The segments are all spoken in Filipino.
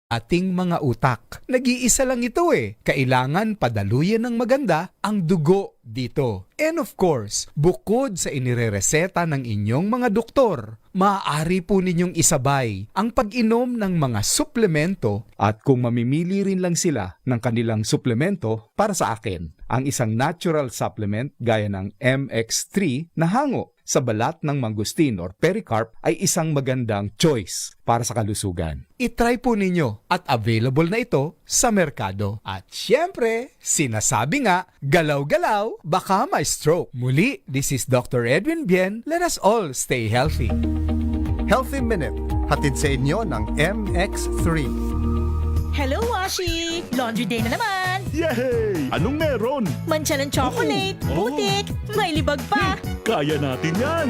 ating mga utak. Nag-iisa lang ito eh. Kailangan padaluyan ng maganda ang dugo dito. And of course, bukod sa inirereseta ng inyong mga doktor, maaari po ninyong isabay ang pag-inom ng mga suplemento at kung mamimili rin lang sila ng kanilang suplemento para sa akin, ang isang natural supplement gaya ng MX3 na hango sa balat ng mangustin or pericarp ay isang magandang choice para sa kalusugan. I-try po ninyo at available na ito sa merkado. At syempre, sinasabi nga, galaw-galaw, baka may stroke. Muli, this is Dr. Edwin Bien. Let us all stay healthy. Healthy Minute, hatid sa inyo ng MX3. Hello, Washi! Laundry day na naman! Yay! Anong meron? Mancha ng chocolate, Oh. putik, may libag pa! Kaya natin yan!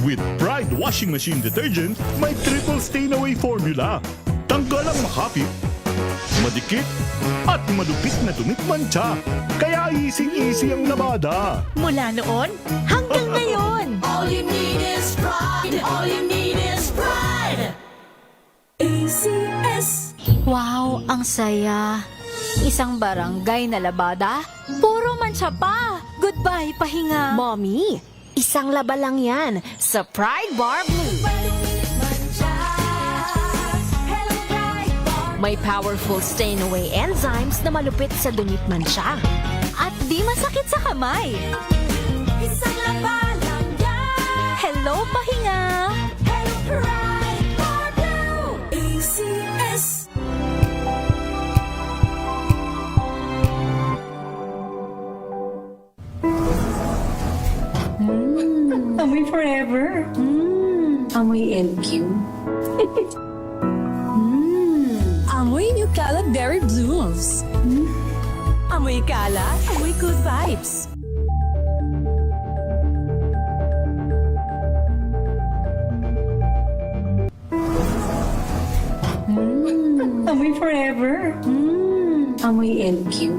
With Pride Washing Machine Detergent, may triple stain-away formula. Tanggal ang makapit, madikit, at malupit na dumit mancha. Kaya easy-easy ang labada. Mula noon hanggang ngayon! All you need is pride. All you need is pride. ACS. Wow, ang saya. Isang barangay na labada, puro mancha pa. Goodbye, pahinga. Mommy, isang laba lang yan sa Pride Bar Blue. May powerful stain-away enzymes na malupit sa dunit mancha. At di masakit sa kamay. Isang laba lang yan. Hello, pahinga. Hello, Pride Bar Blue. ACS. Amoy forever. Amoy LQ. Amoy New Cala Berry Blooms. Amoy Cala, amoy good vibes. Amoy forever. Amoy LQ.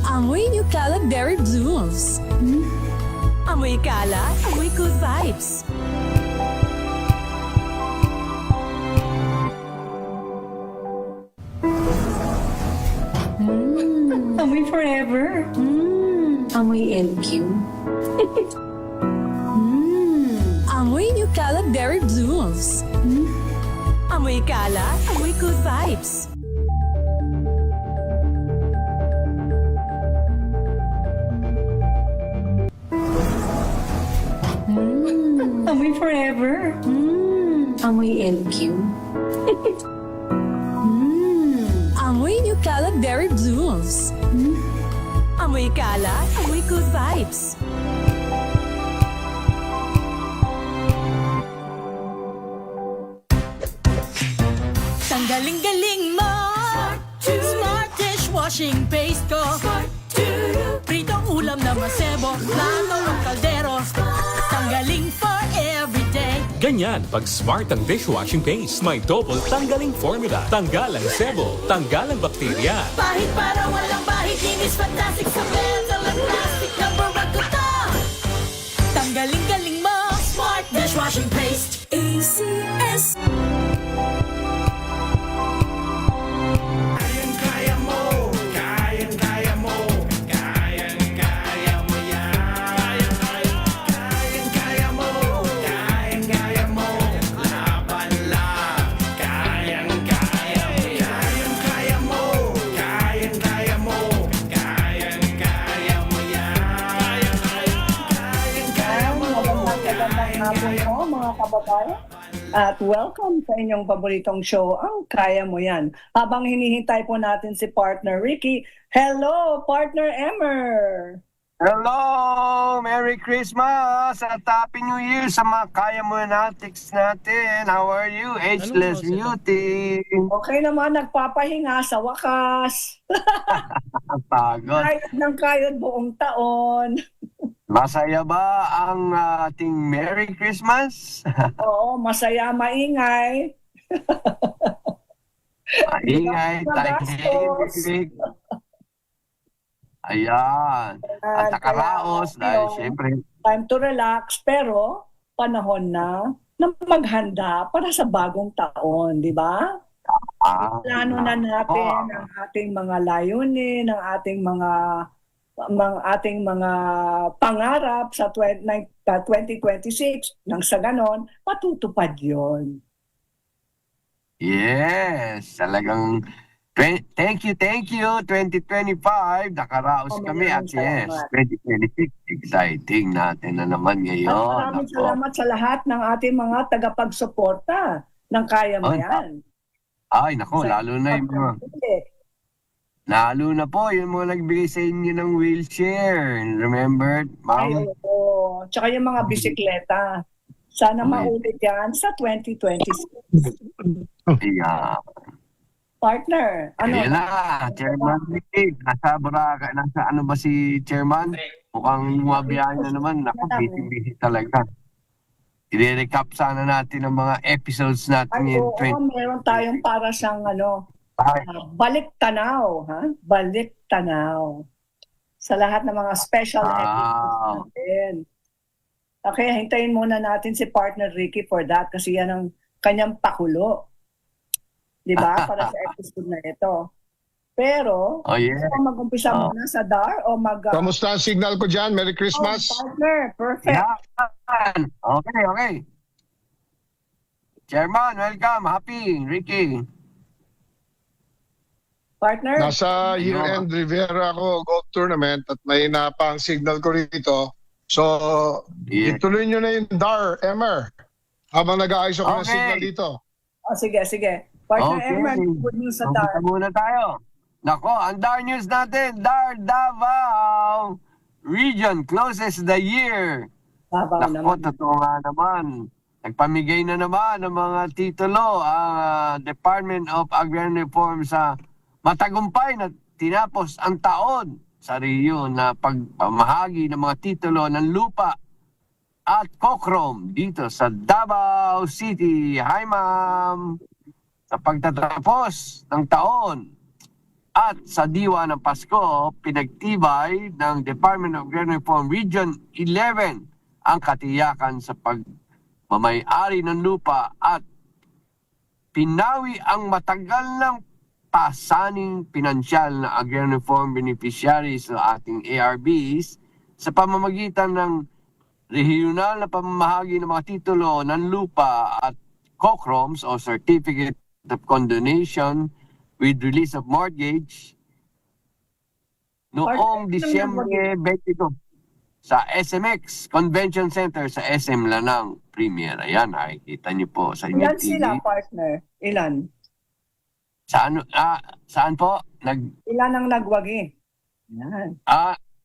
Amoy New Cala Berry Blooms. Amoy Cala, amoy good vibes. Amoy forever. Amoy LQ. Amoy New Cala Berry Blooms. Amoy Cala, amoy good vibes. Amoy forever. Amoy LQ. Amoy New Cala Berry Blooms. Amoy Cala, amoy good vibes. Tanggaling-galing mo! Smart dishwashing paste ko! Pritong ulam na masebo, plato ng kaldero. Tanggaling for everyday. Ganyan pag smart ang dishwashing paste. May double tanggaling formula. Tanggal ang sebo, tanggal ang bakterya. Pahit para walang bahid. Linis fantastic sa metal at plastic. Number one ko to. Tanggaling-galing mo! Smart dishwashing paste. ACS. Hapon po mga kababayan at welcome sa inyong paboritong show, ang Kaya Mo Yan. Habang hinihintay po natin si partner Ricky, hello partner Emmer! Hello! Merry Christmas at Happy New Year sa mga Kaya Mo Yanatics natin. How are you? Ageless Beauty. Okay naman, nagpapahinga sa wakas. Ang pagod. Kayod buong taon. Masaya ba ang ating Merry Christmas? Oo, masaya, maingay. Maingay, tahimik. Ayan. At nakaraos dahil syempre Time to relax, pero panahon na na maghanda para sa bagong taon, di ba? Plano na natin ang ating mga layunin, ang ating mga pangarap sa 2026 nang sa ganon matutupad yon. Yes, talagang thank you 2025 nakaraos kami at yes 2026 exciting natin na naman ngayon. Maraming salamat sa lahat ng ating mga tagapagsuporta ng Kaya Mo Yan. Ay nako, lalo na yung mga lalo na po yung mga nagbigay sa inyo ng wheelchair, remember Ay, ma'am? oo. Tsaka yung mga bisikleta. Sana maulit yan sa 2026. Yeah. Partner, ano? Ayun na, Chairman Ricky, nasa Boracay, nasa ano ba si Chairman? Mukhang mabiyahe na naman. Naku, busy talaga. I-recap sana natin ang mga episodes natin Ay, in oo, meron tayong para siyang balik tanaw, ha? Balik tanaw. Sa lahat ng mga special episodes natin. Okay, hintayin muna natin si Partner Ricky for that kasi yan ang kanyang pakulo. Di ba? Para sa episode na ito. Pero, mag-umpisa muna sa DAR o Kamusta ang signal ko dyan? Merry Christmas! Partner, perfect. Yan. Okay. Chairman, welcome. Happy, Ricky. Partner? Nasa year-end Riviera ako golf tournament at may napang signal ko rito. So, ituloy nyo na yung DAR, Emer. Habang nag-aayos ako ng signal dito. Sige. Partner Emer, good news sa DAR. Muna tayo. Nako, ang DAR news natin, DAR Davao Region closes the year. Nako, totoo nga naman. Nagpamigay na naman ng mga titulo ang Department of Agrarian Reform sa matagumpay na tinapos ang taon sa Rio na pagpamahagi ng mga titulo ng lupa at kokrom dito sa Davao City. Hi, ma'am! Sa pagtatapos ng taon at sa diwa ng Pasko, pinagtibay ng Department of Agrarian Reform Region 11 ang katiyakan sa pagmamay-ari ng lupa at pinawi ang matagal ng pasaning pinansyal na agrarian reform beneficiaries sa ating ARBs sa pamamagitan ng regional na pamamahagi ng mga titulo ng lupa at COCROMs o Certificate of Condonation with Release of Mortgage noong Disyembre 22 sa SMX Convention Center sa SM Lanang Premier. Ayan, nakikita niyo po sa inyo Ilan sila, partner? Ilan? Saan po? Ilan ang nagwagi? Yan.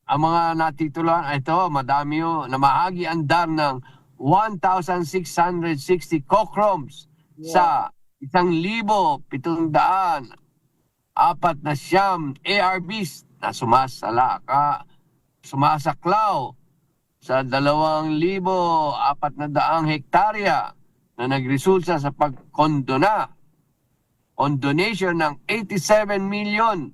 Ang mga natituluan, ito, madami yun. Namahagi ang DAR ng 1,660 COCROMs sa 1,749 ARBs na sumasaklaw sa 2,400 hektarya na nagresulta sa donation ng 87 million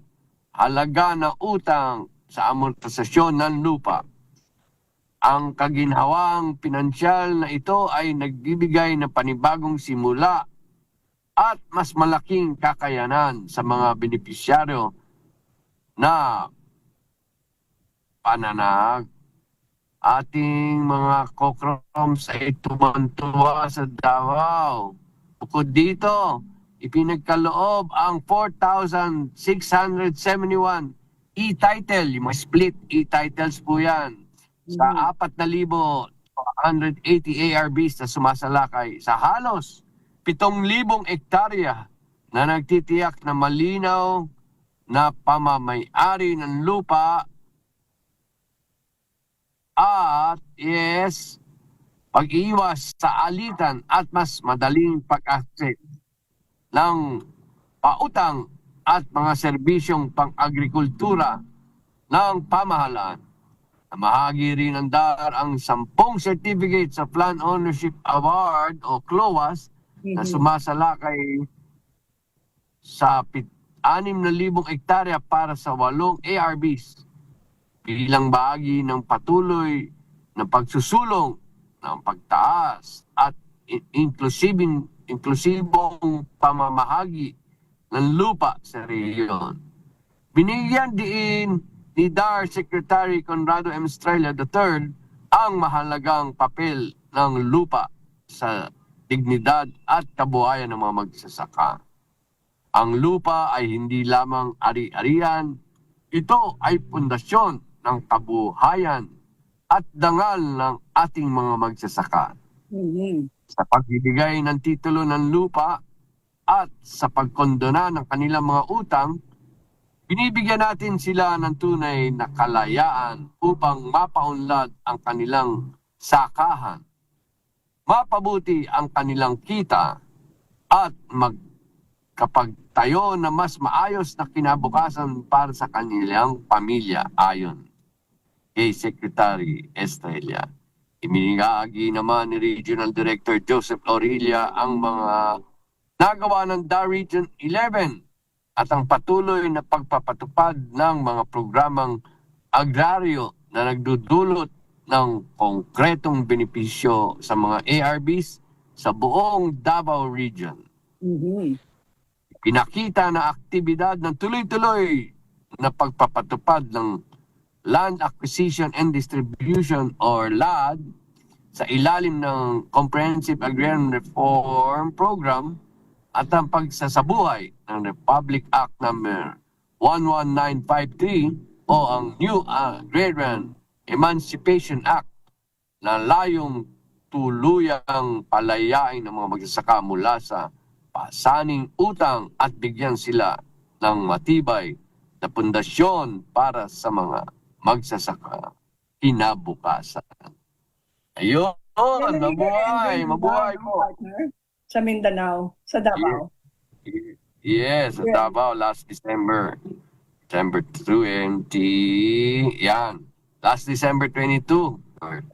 halaga na utang sa amortisasyon ng lupa. Ang kaginhawang pinansyal na ito ay nagbibigay ng panibagong simula at mas malaking kakayanan sa mga benepisyaryo na pananag. Ating mga COCROMs ay tumantuwa sa Davao. Bukod dito, ipinagkaloob ang 4,671 e-title, yung mga split e-titles po yan, sa 4,180 ARBs na sumasalakay sa halos 7,000 hektarya na nagtitiyak na malinaw na pamamay-ari ng lupa at pag-iwas sa alitan at mas madaling pag-access ng pautang at mga serbisyong pang-agrikultura ng pamahalaan. Namahagi rin ng DAR ang 10 certificates of Land Ownership Award o CLOAS na sumasalakay sa 6,000 hektarya para sa 8 ARBs bilang bahagi ng patuloy na pagsusulong ng pagtaas at inklusibong pamamahagi ng lupa sa rehiyon. Binigyan din ni DAR Secretary Conrado M. Estrella III ang mahalagang papel ng lupa sa dignidad at kabuhayan ng mga magsasaka. Ang lupa ay hindi lamang ari-arian, ito ay pundasyon ng kabuhayan at dangal ng ating mga magsasaka. Sa pagbibigay ng titulo ng lupa at sa pagkondona ng kanilang mga utang, binibigyan natin sila ng tunay na kalayaan upang mapaunlad ang kanilang sakahan, mapabuti ang kanilang kita, at magkapagtayo na mas maayos na kinabukasan para sa kanilang pamilya ayon kay Secretary Estrella. Iminigagi naman ni Regional Director Joseph Aurelia ang mga nagawa ng DAR Region 11 at ang patuloy na pagpapatupad ng mga programang agraryo na nagdudulot ng konkretong benepisyo sa mga ARBs sa buong Davao Region. Pinakita na aktibidad ng tuloy-tuloy na pagpapatupad ng Land Acquisition and Distribution or LAD sa ilalim ng Comprehensive Agrarian Reform Program at ang pagsasabuhay ng Republic Act No. 11953 o ang New Agrarian Emancipation Act na layong tuluyang palayain ng mga magsasaka mula sa pasaning utang at bigyan sila ng matibay na pundasyon para sa mga magsasaka kinabukasan. Ayun, mabuhay po. Sa Mindanao, sa Davao. Yes, sa Davao last December 20, yan. Last December 22.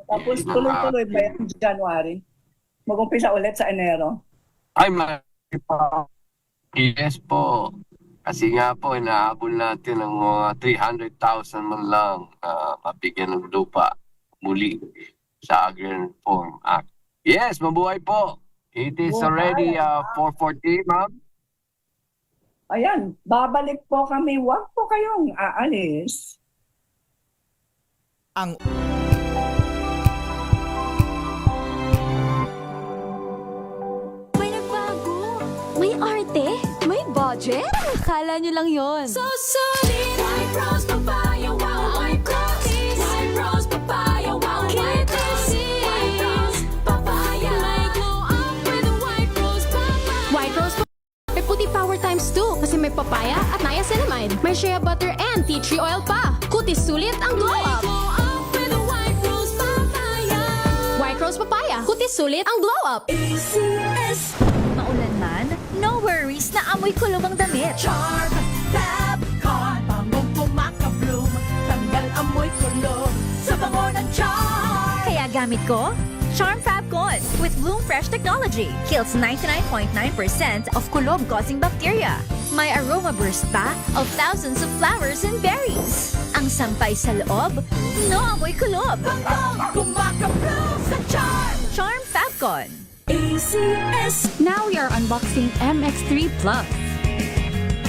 Tapos tuloy-tuloy ba yung January? Mag-umpisa ulit sa Enero? Ay, yes po. Kasi nga po, inaabol natin ng mga 300,000 man lang mabigyan ng lupa muli sa Agrarian Reform Act. Yes, mabuhay po. It is already 4:40, ma'am. Ayan, babalik po kami. Huwag po kayong aalis. May nagbago. May arte. May budget. Kala nyo lang yon. So solid, White Rose Papaya, wow, White Rose, White Rose Papaya, wow, White Rose, White Rose Papaya. May glow up with a White Rose Papaya. White Rose may puti power times 2 kasi may papaya at niacinamide. May shea butter and tea tree oil pa. Kutis sulit ang glow up. Glow up with a White Rose Papaya. White Rose papaya. Kutis sulit ang glow up. ACS Maulan man, no worries na amoy kulog ang damit. Charm Fab Con, bangong pumakabloom, tanggal amoy kulog sa bango ng Charm. Kaya gamit ko, Charm Fab Con with Bloom Fresh Technology. Kills 99.9% of kulog-causing bacteria. May aroma burst pa of thousands of flowers and berries. Ang sampay sa loob, no amoy kulob. Bangong pumakabloom sa Charm. Charm Fab Con. ACS Now we are unboxing MX3 Plus.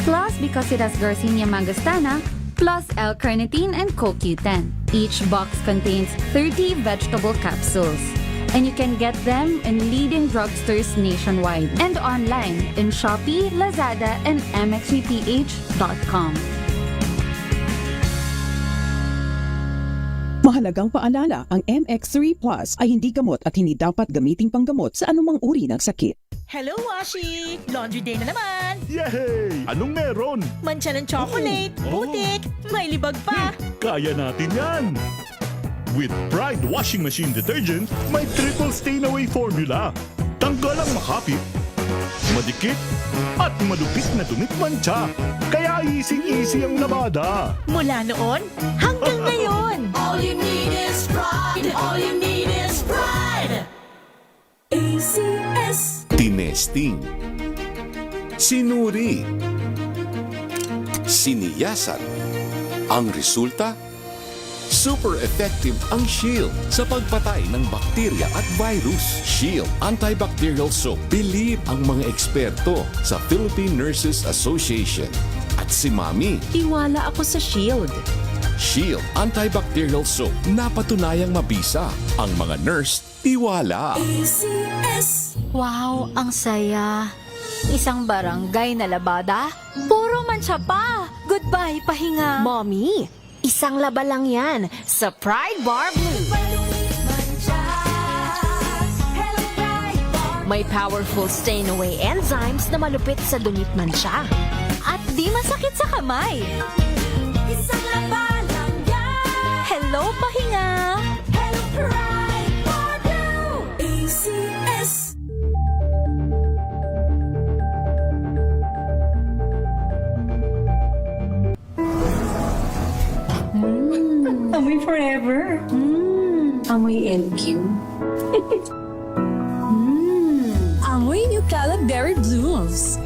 Plus because it has Garcinia mangostana, plus L-carnitine and CoQ10. Each box contains 30 vegetable capsules. And you can get them in leading drugstores nationwide and online in Shopee, Lazada, and mxvph.com. Mahalagang paalala, ang MX3 Plus ay hindi gamot at hindi dapat gamiting panggamot sa anumang uri ng sakit. Hello, Washi! Laundry day na naman! Yay! Anong meron? Mancha ng chocolate, putik, may libag pa. Kaya natin yan! With Pride Washing Machine Detergent, may triple stain-away formula. Tanggal ang makapit, madikit, at malupit na tumitmantsa. Kaya easy-easy ang labada. Mula noon hanggang ngayon. All you need is pride. All you need is pride. ACS Tinesting, sinuri, siniyasan. Ang resulta, Super effective ang Shield sa pagpatay ng bakterya at virus. Shield Antibacterial Soap. Believe ang mga eksperto sa Philippine Nurses Association. At si Mami. Tiwala ako sa Shield. Shield Antibacterial Soap. Napatunayang mabisa. Ang mga nurse, tiwala. Wow, ang saya. Isang barangay na labada, puro mancha pa. Goodbye, pahinga. Mommy, isang laba lang yan sa Pride Bar Blue. May powerful stain-away enzymes na malupit sa dumit mancha. At di masakit sa kamay. Isang laba lang yan. Hello, pahinga. Hello, Pride Bar Blue. ACS. Amoy forever. Amoy LQ. Amoy New Cala Berry Blooms.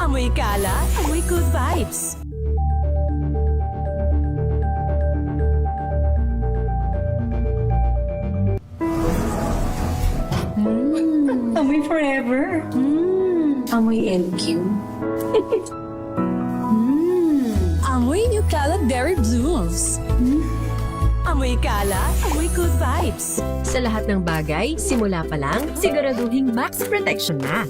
Amoy Kala, amoy good vibes. Amoy forever. Amoy LQ. Amoy New Cala Berry Blooms. Amoy Kala, amoy good vibes. Sa lahat ng bagay, simula pa lang, siguraduhin max protection na.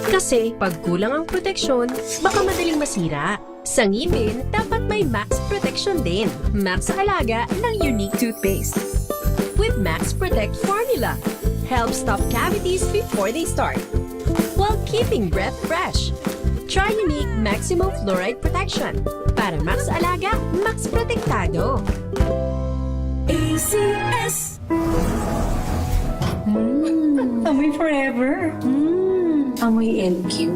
Kasi pag kulang ang proteksyon, baka madaling masira. Sa ngipin, dapat may max protection din. Max sa alaga ng unique toothpaste. With Max Protect Formula, help stop cavities before they start, while keeping breath fresh. Try unique maximum fluoride protection. Para max alaga, max protektado. ACS. Amoy forever. Amoy LQ.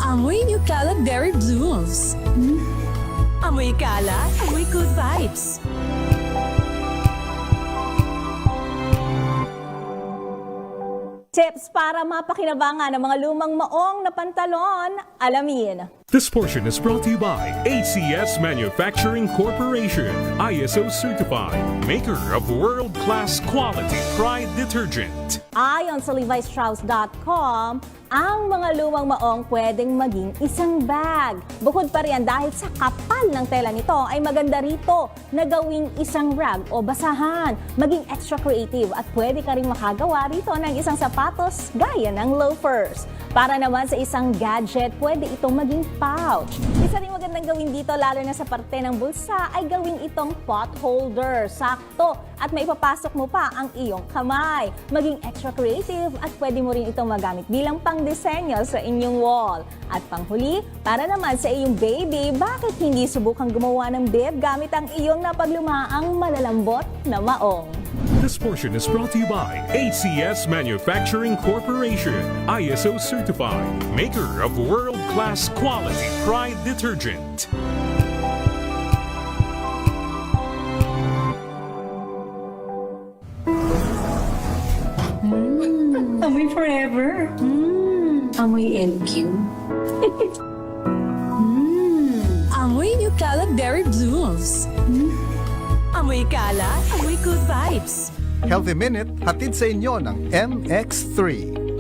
Amoy New Cala Berry Blooms. Amoy Kala, amoy good vibes. Tips para mapakinabangan ng mga lumang maong na pantalon, alamin. This portion is brought to you by ACS Manufacturing Corporation, ISO certified, maker of world-class quality Pride detergent. Ayon sa levistrauss.com, ang mga lumang maong pwedeng maging isang bag. Bukod pa riyan dahil sa kapal ng tela nito ay maganda rito na gawing isang rag o basahan. Maging extra creative at pwede ka rin makagawa rito ng isang sapatos gaya ng loafers. Para naman sa isang gadget, pwede itong maging pouch. Isa rin magandang gawin dito lalo na sa parte ng bulsa ay gawin itong pot holder. Sakto at maipapasok mo pa ang iyong kamay. Maging extra creative at pwede mo rin itong magamit bilang pang-disenyo sa inyong wall. At panghuli, para naman sa iyong baby, bakit hindi subukang gumawa ng bib gamit ang iyong napaglumaang malalambot na maong? This portion is brought to you by ACS Manufacturing Corporation, ISO certified, maker of world-class quality Pride detergent. Amoy forever. Amoy LQ. Amoy New Cala Berry Blooms. Amoy Kala, amoy good vibes. Healthy Minute, hatid sa inyo ng MX3.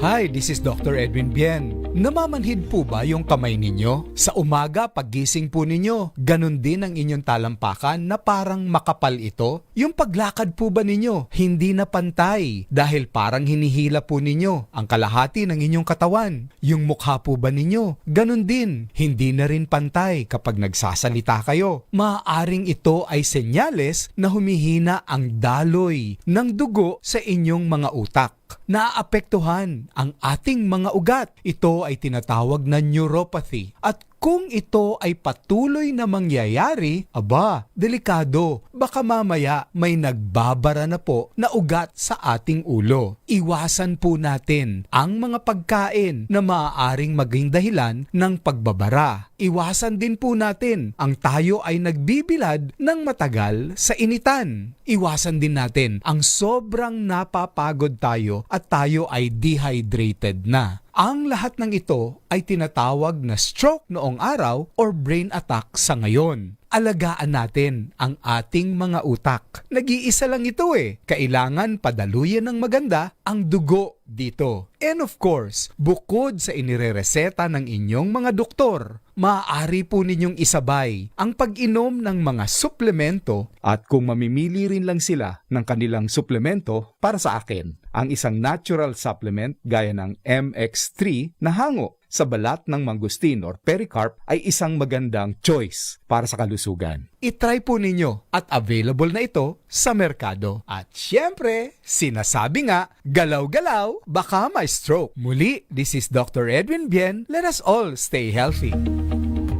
Hi, this is Dr. Edwin Bien. Namamanhid po ba yung kamay ninyo? Sa umaga, paggising po ninyo, ganun din ang inyong talampakan na parang makapal ito? Yung paglakad po ba ninyo, hindi na pantay dahil parang hinihila po ninyo ang kalahati ng inyong katawan? Yung mukha po ba ninyo, ganun din, hindi na rin pantay kapag nagsasalita kayo? Maaaring ito ay senyales na humihina ang daloy ng dugo sa inyong mga utak. Naaapektuhan ang ating mga ugat. Ito ay tinatawag na neuropathy. At kung ito ay patuloy na mangyayari, aba, delikado. Baka mamaya may nagbabara na po na ugat sa ating ulo. Iwasan po natin ang mga pagkain na maaaring maging dahilan ng pagbabara. Iwasan din po natin ang tayo ay nagbibilad ng matagal sa initan. Iwasan din natin ang sobrang napapagod tayo at tayo ay dehydrated na. Ang lahat ng ito ay tinatawag na stroke noong araw or brain attack sa ngayon. Alagaan natin ang ating mga utak. Nag-iisa lang ito eh. Kailangan padaluyan ng maganda ang dugo dito. And of course, bukod sa inirereseta ng inyong mga doktor, maaari po ninyong isabay ang pag-inom ng mga suplemento at kung mamimili rin lang sila ng kanilang suplemento para sa akin, ang isang natural supplement gaya ng MX3 na hango sa balat ng mangustin or pericarp ay isang magandang choice para sa kalusugan. I-try po ninyo at available na ito sa merkado. At syempre, sinasabi nga, galaw-galaw, baka may stroke. Muli, this is Dr. Edwin Bien. Let us all stay healthy.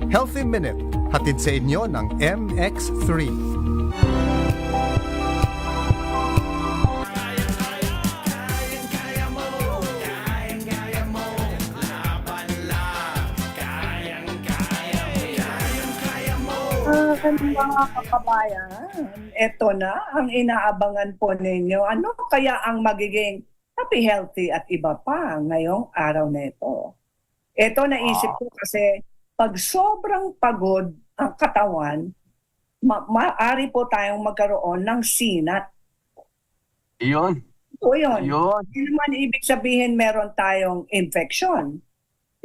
Healthy Minute, hatid sa inyo ng MX3. Mga kababayan, ito na ang inaabangan po ninyo. Ano kaya ang magiging happy, healthy at iba pa ngayong araw na ito? Ito naisip ko kasi pag sobrang pagod ang katawan, maaari po tayong magkaroon ng sinat. Iyon. O yun. Hindi naman ibig sabihin meron tayong infection.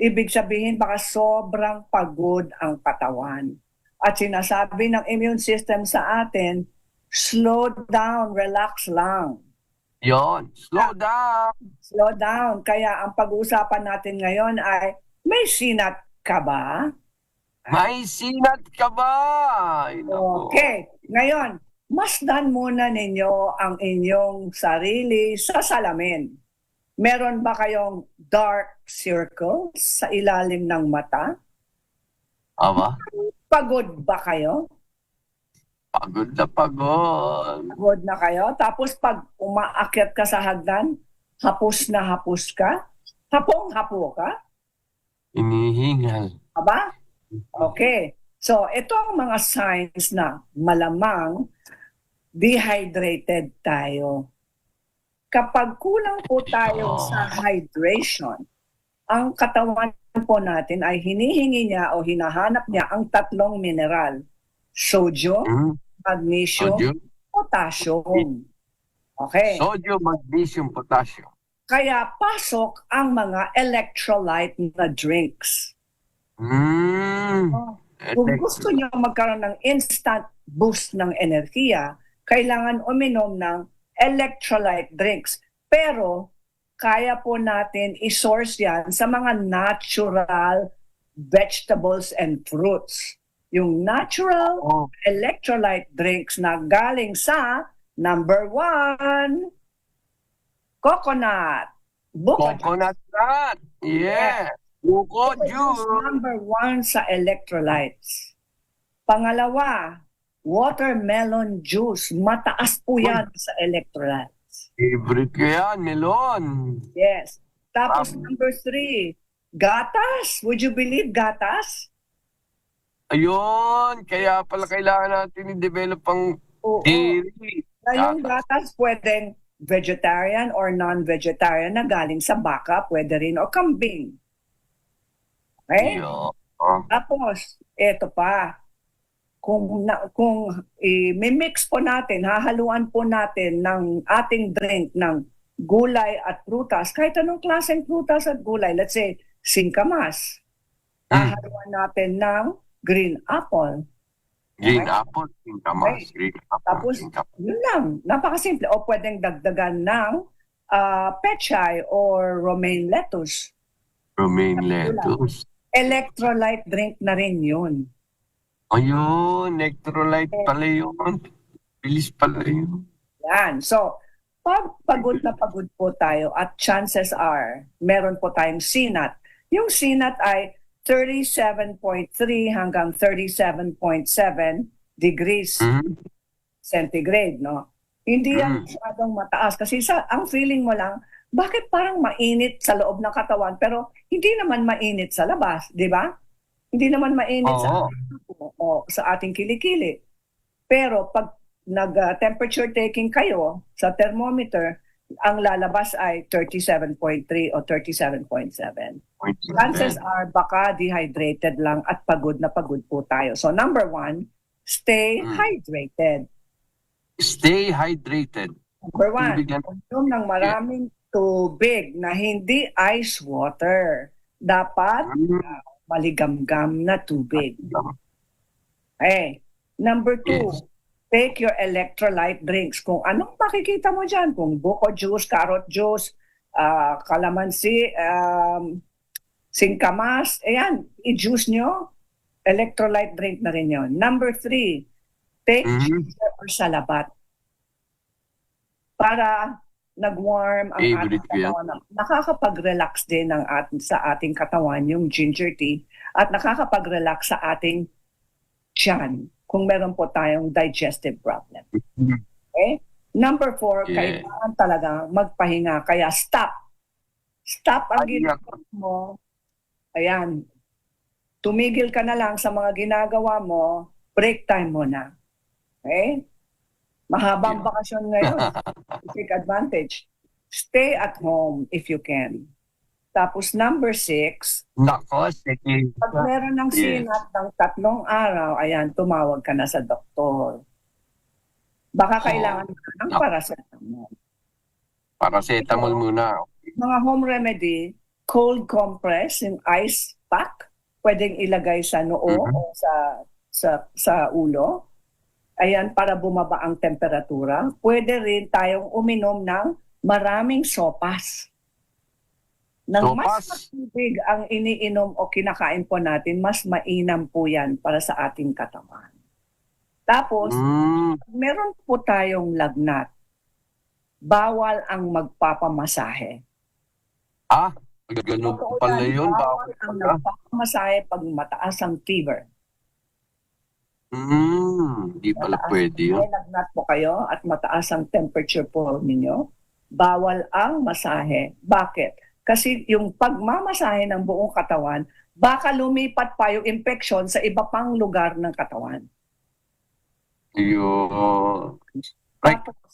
Ibig sabihin baka sobrang pagod ang katawan. At sinasabi ng immune system sa atin, slow down, relax lang. Yon, slow down. Slow down. Kaya ang pag-uusapan natin ngayon ay, may sinat ka ba? May sinat ka ba? Ay, naku. Okay. Ngayon, masdan muna ninyo ang inyong sarili sa salamin. Meron ba kayong dark circles sa ilalim ng mata? Aba? Pagod ba kayo? Pagod na pagod. Pagod na kayo? Tapos pag umaakyat ka sa hagdan, hapos na hapos ka? Hapong-hapo ka? Inihingal. Aba? Okay. So, ito ang mga signs na malamang dehydrated tayo. Kapag kulang po tayo sa hydration, ang katawan po natin ay hinihingi niya o hinahanap niya ang tatlong mineral. Sodium, magnesium, potassium. Okay. Sodium, magnesium, potassium. Kaya pasok ang mga electrolyte na drinks. Kung gusto niyo magkaroon ng instant boost ng enerhiya, kailangan uminom ng electrolyte drinks. Pero kaya po natin i-source yan sa mga natural vegetables and fruits. Yung natural electrolyte drinks na galing sa number 1, coconut. Coconut nut. Yeah. Buko juice. Number 1 sa electrolytes. Pangalawa, watermelon juice. Mataas po yan sa electrolytes. Favorite ko yan, melon. Yes. Tapos number 3, gatas. Would you believe gatas? Ayun, kaya pala kailangan natin i-develop ang dairy. Yung gatas pwedeng vegetarian or non-vegetarian na galing sa baka, pwede rin, o kambing. Okay? Tapos, eto pa. Kung i-mix po natin, hahaluan po natin ng ating drink ng gulay at prutas, kahit anong klaseng prutas at gulay, let's say, singkamas. Hahaluan natin ng green apple. Green apple, singkamas. Green apple, tapos, yun lang. Napakasimple. O pwedeng dagdagan ng pechay or romaine lettuce. Romaine lettuce. Electrolyte drink na rin yun. Ayun, electrolyte pala yun. Bilis pala yun. Yan. So, pag pagod na pagod po tayo at chances are, meron po tayong sinat. Yung sinat ay 37.3 hanggang 37.7 degrees centigrade, no? Hindi yan masyadong mataas. Kasi ang feeling mo lang, bakit parang mainit sa loob ng katawan pero hindi naman mainit sa labas, di ba? Hindi naman mainit sa ating kilikili. Pero pag nag-temperature taking kayo sa thermometer, ang lalabas ay 37.3 o 37.7. Chances are baka dehydrated lang at pagod na pagod po tayo. So number 1, stay hydrated. Stay hydrated. Number 1, Tubig yan. uminom ng maraming tubig na hindi ice water. Dapat maligamgam na tubig. Okay. Number 2, take your electrolyte drinks. Kung anong makikita mo dyan, kung buko juice, carrot juice, calamansi, singkamas, ayan, i-juice nyo, electrolyte drink na rin yun. Number 3, take ginger or salabat. Para nag-warm ang ating katawan. Nakakapag-relax din sa ating katawan yung ginger tea at nakakapag-relax sa ating tiyan kung meron po tayong digestive problem. Okay? Number 4, kailangan talaga magpahinga. Kaya stop. Stop ang ginagawa mo. Ayan. Tumigil ka na lang sa mga ginagawa mo. Break time mo na. Okay? Mahabang bakasyon ngayon. Take advantage. Stay at home if you can. Tapos number 6, Nako, sige. pag meron ng sinat ng 3 araw, ayan, tumawag ka na sa doktor. Baka kailangan ka ng paracetamol. Paracetamol muna. Mga home remedy, cold compress, yung ice pack, pwedeng ilagay sa noo o sa ulo. Ayan, para bumaba ang temperatura. Pwede rin tayong uminom ng maraming sopas. Nang mas matubig ang iniinom o kinakain po natin, mas mainam po yan para sa ating katawan. Tapos, meron po tayong lagnat. Bawal ang magpapamasahe. Ganun pala yun. Bawal ang magpapamasahe pag mataas ang fever. Hindi pala pwede yun. May lagnat po kayo at mataas ang temperature po ninyo, bawal ang masahe. Bakit? Kasi yung pagmamasahe ng buong katawan, baka lumipat pa yung infection sa iba pang lugar ng katawan.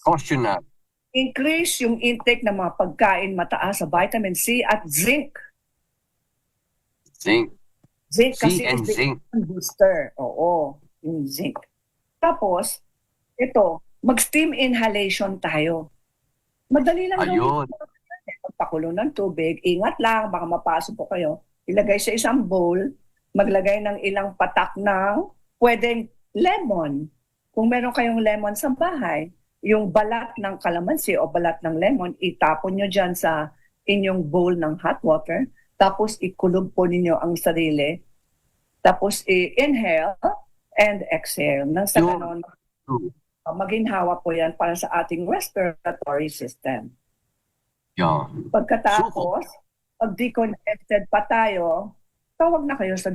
Caution na. Increase yung intake ng mga pagkain mataas sa vitamin C at zinc. Zinc. Zinc C kasi and is the zinc. immune booster. Oo, yung zinc. Tapos, ito, mag-steam inhalation tayo. Madali lang Ayun. Pagpakulo ng tubig, ingat lang, baka mapasok po kayo. Ilagay sa isang bowl, maglagay ng ilang patak ng pwedeng lemon. Kung meron kayong lemon sa bahay, yung balat ng kalamansi o balat ng lemon, itapon nyo dyan sa inyong bowl ng hot water, tapos ikulog po ninyo ang sarili, tapos i-inhale and exhale. Nang sa ganon, maginhawa po yan para sa ating respiratory system. Pagkatapos, pag deconnected pa tayo, tawag na kayo sa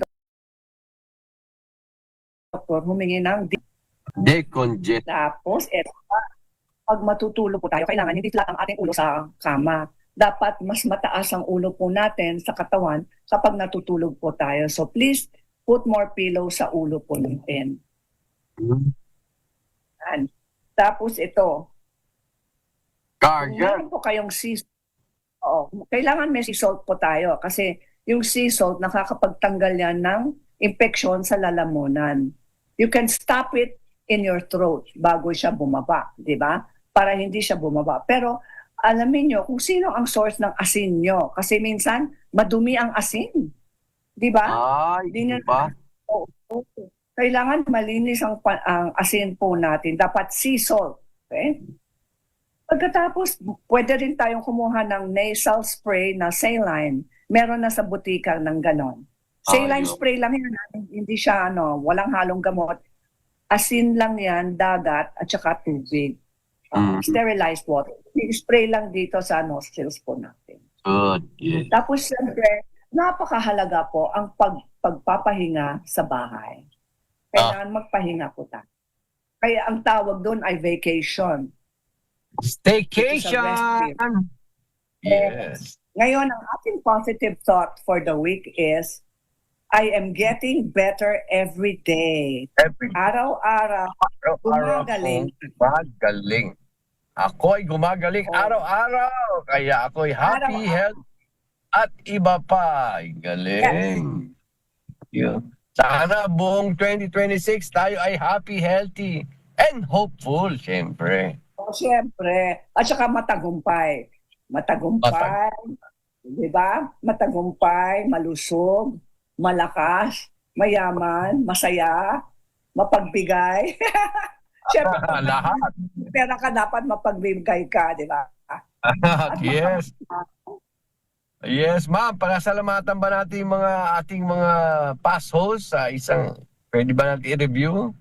doktor, humingi ng decongest. Tapos, pag matutulog po tayo, kailangan hindi flat ang ating ulo sa kama. Dapat mas mataas ang ulo po natin sa katawan kapag natutulog po tayo. So please, put more pillow sa ulo po natin. Tapos ito, kung meron po kayong sea salt, kailangan may sea salt po tayo kasi yung sea salt nakakapagtanggal yan ng infeksyon sa lalamunan. You can stop it in your throat bago siya bumaba, di ba? Para hindi siya bumaba. Pero alamin nyo kung sino ang source ng asin nyo. Kasi minsan, madumi ang asin. Di ba? Di ba? Kailangan malinis ang asin po natin. Dapat sea salt. Okay? Pagkatapos, pwede rin tayong kumuha ng nasal spray na saline. Meron na sa butika ng ganon. Saline spray lang yan. Hindi siya, walang halong gamot. Asin lang yan, dagat, at saka tubig. Sterilized water. I-spray lang dito sa nostrils po natin. Good. Yeah. Tapos, siyempre, napakahalaga po ang pagpapahinga sa bahay. Kailangan magpahinga po tayo. Kaya ang tawag doon ay vacation. Staycation! Yes. Ngayon, ang ating positive thought for the week is, I am getting better every day. Araw-araw, gumagaling. Magaling. Ako'y gumagaling araw-araw. Kaya ako'y happy, health, at iba pa. Ay, galing. Yun. Sana buong 2026 tayo ay happy, healthy, and hopeful, syempre. Siyempre. At saka matagumpay. Matagumpay. Di ba? Matagumpay, malusog, malakas, mayaman, masaya, mapagbigay. Siyempre, Lahat. pera ka dapat mapagbigay ka, di ba? Yes. Yes, ma'am. Panasalamatan ba natin yung ating mga past hosts sa pwede ba natin i-review?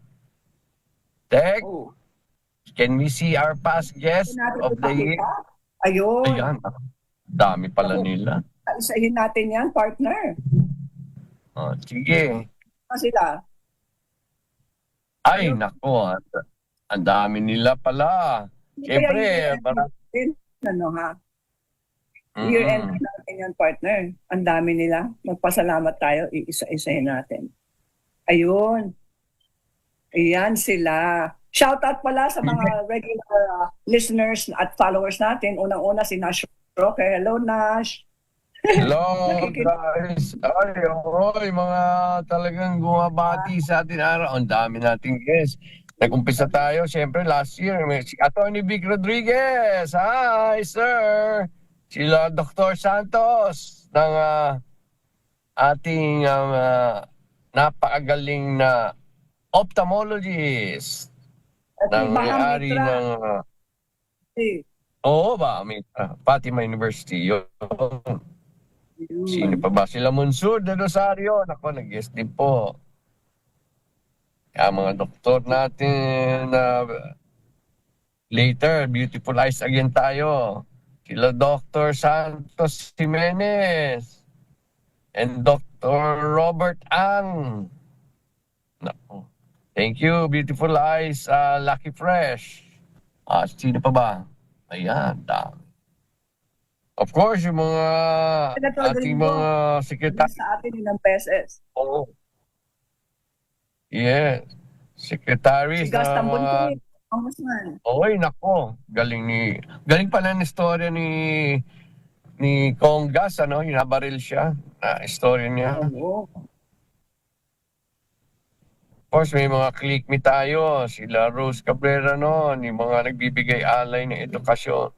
Tek? Can we see our past guests of the year? Ayun. Ayan. Dami pala nila. Isahin natin yan, partner. Oh, sige. Sila. Ay, nako. Ang dami nila pala. Siyempre, Ano ha? Year-end natin yan, partner. Ang dami nila. Magpasalamat tayo. Iisa-isahin natin. Ayun. Ayan sila. Shoutout pala sa mga regular listeners at followers natin. Unang-una si Nash Roque. Hello, Nash. hello, guys. Ay, mga talagang gumabati sa atin araw. Ang dami nating guests. Nag-umpisa tayo, siyempre, last year. Si Atty. Vic Rodriguez. Hi, sir. Sila Dr. Santos ng ating napakagaling na ophthalmologist ng may-ari ng Fatima University. Yun. Sino pa ba? Sila Monsur de Rosario. Nako, nag-guest din po. Kaya mga doktor natin later, beautiful eyes again tayo. Sila Dr. Santos Jimenez and Dr. Robert Ang. Nako. Thank you, beautiful eyes, Lucky Fresh. Sino pa ba? Ayan, dami. Of course, yung mga ating mga sekretary. Sa atin ilang beses. Oo. Yes. Secretaries Si Gaston na mga... Congressman. Oy, nako. Galing pala ng istorya ni Congas, hinabaril siya. Istorya niya. Of course, may mga click me tayo. Sila Rose Cabrera noon, yung mga nagbibigay alay ng edukasyon.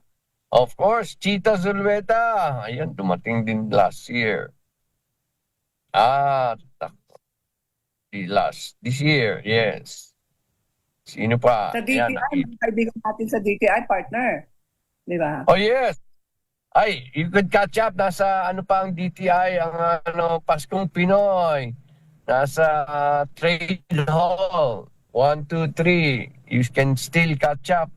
Of course, Chita Zulveta. Ayan, dumating din last year. This year, yes. Sino pa? Sa DTI, kaibigan natin sa DTI, partner. Di ba? Oh, yes. Ay, you could catch up. Nasa pa ang DTI, ang Paskong Pinoy. Nasa Trade Hall. 1, 2, 3. You can still catch up.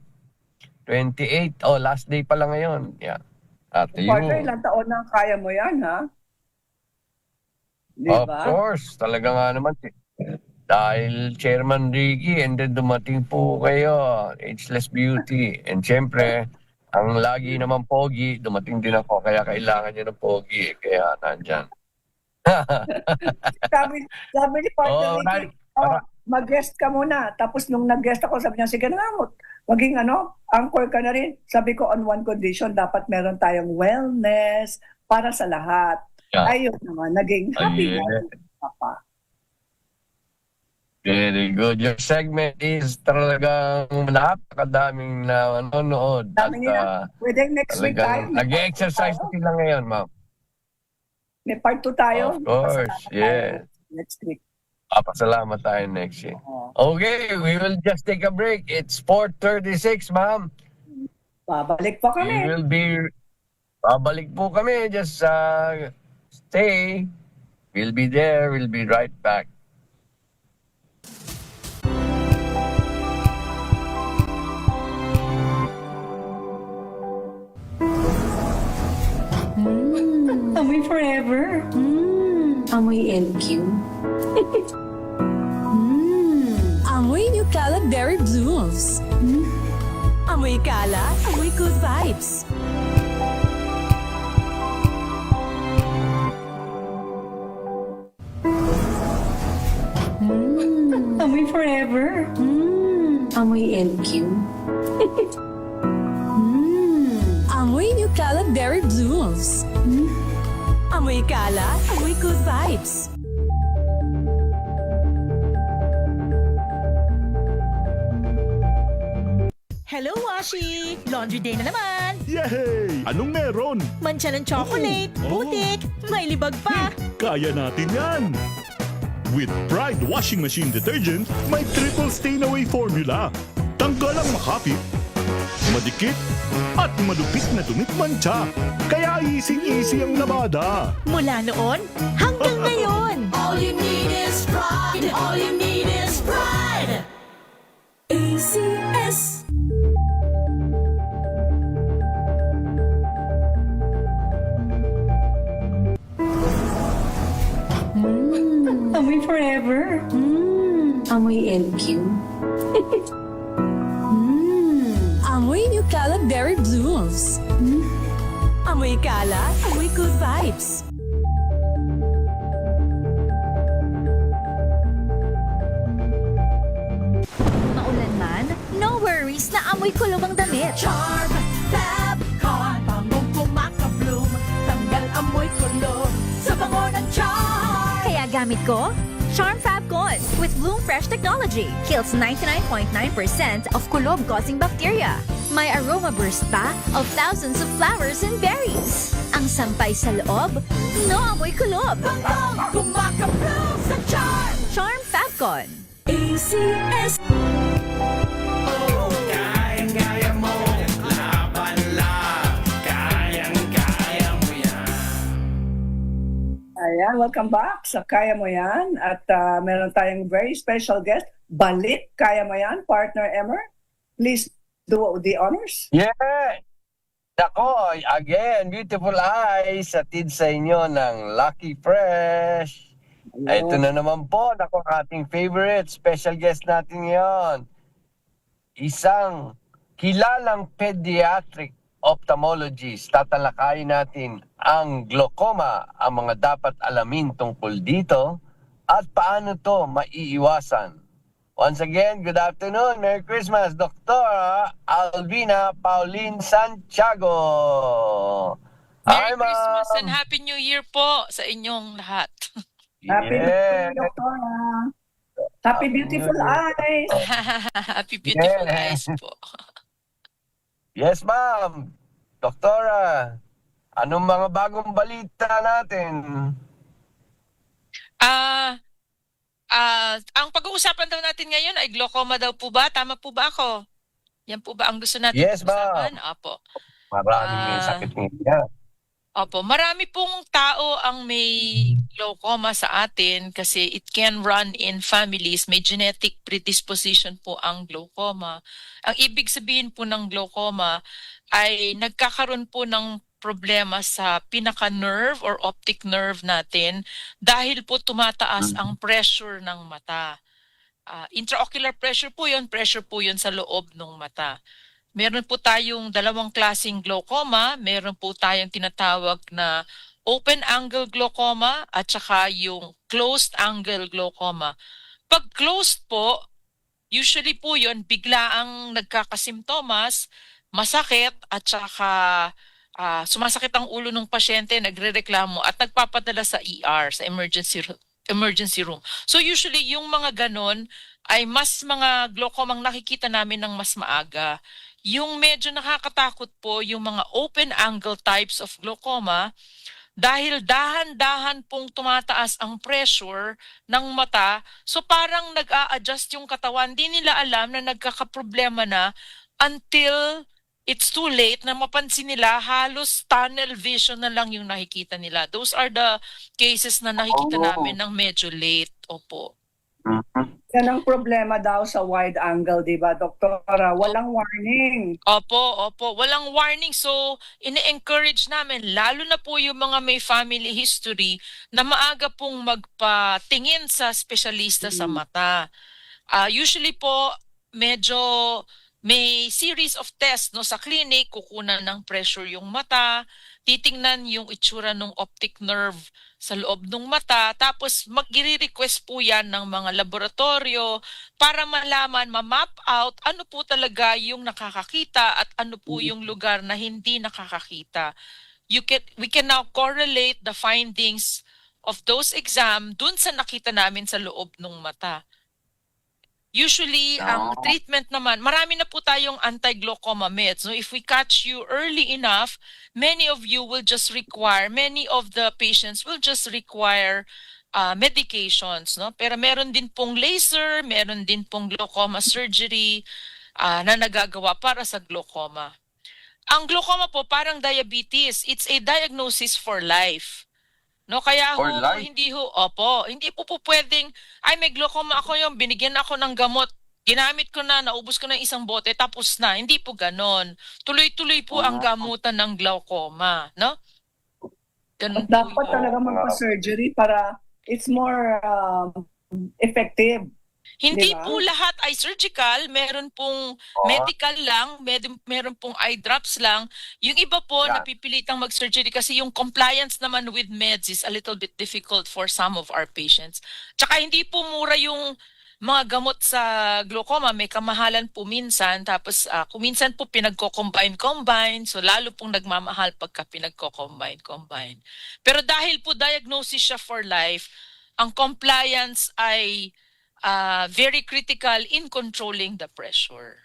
28. Oh, last day pala ngayon. Yeah. Partner, ilang taon na kaya mo yan, ha? Di Of ba? course. Talaga nga naman. Dahil Chairman Ricky, and then dumating po kayo, Ageless Beauty. And syempre, ang lagi naman pogi, dumating din ako, kaya kailangan niya ng pogi. Kaya nandyan. sabi ni Partner Ricky, mag-guest ka muna. Tapos nung nag-guest ako, sabi niya, sige na nga, maging anchor ka na rin. Sabi ko, on one condition, dapat meron tayong wellness para sa lahat. Yeah. Ayun naman, naging happy na papa. Very good. Your segment is talagang napakadaming na nanonood. Dami nila. Pwede next week tayo. Nag-exercise sila ngayon, ma'am. May part 2 tayo. Of course, yes. Next week. Pasalamat tayo next week. Okay, we will just take a break. It's 4:36, ma'am. Babalik pa kami. Babalik po kami. Just stay. We'll be there. We'll be right back. Amoy forever. Amoy LQ. Amoy New Cala Berry Blooms. Amoy Cala, amoy good vibes. Amoy forever. Amoy LQ. kalat berry blooms. Amoy kalat, amoy good vibes. Hello, Washi! Laundry day na naman! Yay! Anong meron? Mancha ng chocolate, Oh. putik, may libag pa. Kaya natin yan! With Pride Washing Machine Detergent, may triple stain away formula. Tanggal ang makapit, madikit, at madupit na dumit mancha. Kaya easy-easy ang labada. Mula noon hanggang ngayon. All you need is pride. All you need is pride. ACS. Amoy forever. Amoy LQ. Amoy new kalat berry blooms. Amoy kalat, amoy good vibes. Maulan man, no worries na amoy kulog ang damit. Charm, Fab, Con, bangong kumaka-bloom. Tanggal amoy kulog sa bango ng charm. Kaya gamit ko, Charm Fab Con with Bloom Fresh technology. Kills 99.9% of kulob-causing bacteria. May aroma burst pa of thousands of flowers and berries. Ang sampay sa loob, no amoy kulob. Bangong kumaka-bloom sa charm. Charm Fab Con. ACS. Ayan, welcome back sa Kaya Mo Yan. At meron tayong very special guest. Balik, Kaya Mo Yan, partner Emmer. Please do the honors. Yeah! Nako, again, beautiful eyes. Atid sa inyo ng Lucky Fresh. Ito na naman po, nako, ating favorite special guest natin ngayon. Isang kilalang pediatric ophthalmologist. Tatalakayin natin ang glaucoma, ang mga dapat alamin tungkol dito, at paano to maiiwasan. Once again, good afternoon. Merry Christmas, Dr. Alvina Pauline Santiago. Merry Hi, Christmas ma'am. and Happy New Year po sa inyong lahat. Happy Yeah. birthday, Doktora. Happy beautiful eyes. Happy beautiful Yeah. eyes po. Yes, ma'am. Doktora, anong mga bagong balita natin? Ang pag-uusapan daw natin ngayon ay glaucoma daw po ba? Tama po ba ako? Yan po ba ang gusto natin Yes, pag-usapan? ma'am. Opo. Maraming sakit ngayon. Opo, marami pong tao ang may glaucoma sa atin kasi it can run in families. May genetic predisposition po ang glaucoma. Ang ibig sabihin po ng glaucoma ay nagkakaroon po ng problema sa pinaka-nerve or optic nerve natin dahil po tumataas ang pressure ng mata. Intraocular pressure po yun sa loob ng mata. Meron po tayong dalawang klaseng glaucoma. Meron po tayong tinatawag na open angle glaucoma at saka yung closed angle glaucoma. Pag closed po, usually po yun, bigla ang nagkakasimptomas, masakit at saka sumasakit ang ulo ng pasyente, nagrereklamo at nagpapadala sa ER, sa emergency room. So usually yung mga ganon ay mas mga glaucomang nakikita namin ng mas maaga. Yung medyo nakakatakot po, yung mga open angle types of glaucoma, dahil dahan-dahan pong tumataas ang pressure ng mata, so parang nag-a-adjust yung katawan, di nila alam na nagkakaproblema na until it's too late na mapansin nila halos tunnel vision na lang yung nakikita nila. Those are the cases na nakikita namin ng medyo late. Opo. Yan ang problema daw sa wide angle, di ba, Doktora? Walang warning. Opo. Walang warning. So, ini-encourage namin, lalo na po yung mga may family history, na maaga pong magpatingin sa espesyalista sa mata. Usually po, medyo may series of tests no sa clinic, kukunan ng pressure yung mata, titingnan yung itsura ng optic nerve sa loob ng mata, tapos mag-request po yan ng mga laboratorio para malaman, ma-map out ano po talaga yung nakakakita at ano po yung lugar na hindi nakakakita. We can now correlate the findings of those exam dun sa nakita namin sa loob ng mata. Usually, ang treatment naman, marami na po tayong anti-glaucoma meds. So if we catch you early enough, many of the patients will just require medications. No? Pero meron din pong laser, meron din pong glaucoma surgery na nagagawa para sa glaucoma. Ang glaucoma po parang diabetes. It's a diagnosis for life. No, kaya hindi po pwedeng, ay may glaucoma ako yung binigyan ako ng gamot, ginamit ko na, naubos ko na isang bote, tapos na. Hindi po ganon. Tuloy-tuloy po ang gamutan ng glaucoma, no? Ganun Dapat talaga magpa-surgery para it's more effective. Hindi Diba? po lahat ay surgical, meron pong medical lang, meron pong eye drops lang. Yung iba po napipilitang mag-surgery kasi yung compliance naman with meds is a little bit difficult for some of our patients. Tsaka hindi po mura yung mga gamot sa glaucoma, may kamahalan po minsan, tapos kung minsan po pinagko-combine, so lalo pong nagmamahal pagka pinagko-combine. Pero dahil po diagnosis siya for life, ang compliance ay very critical in controlling the pressure.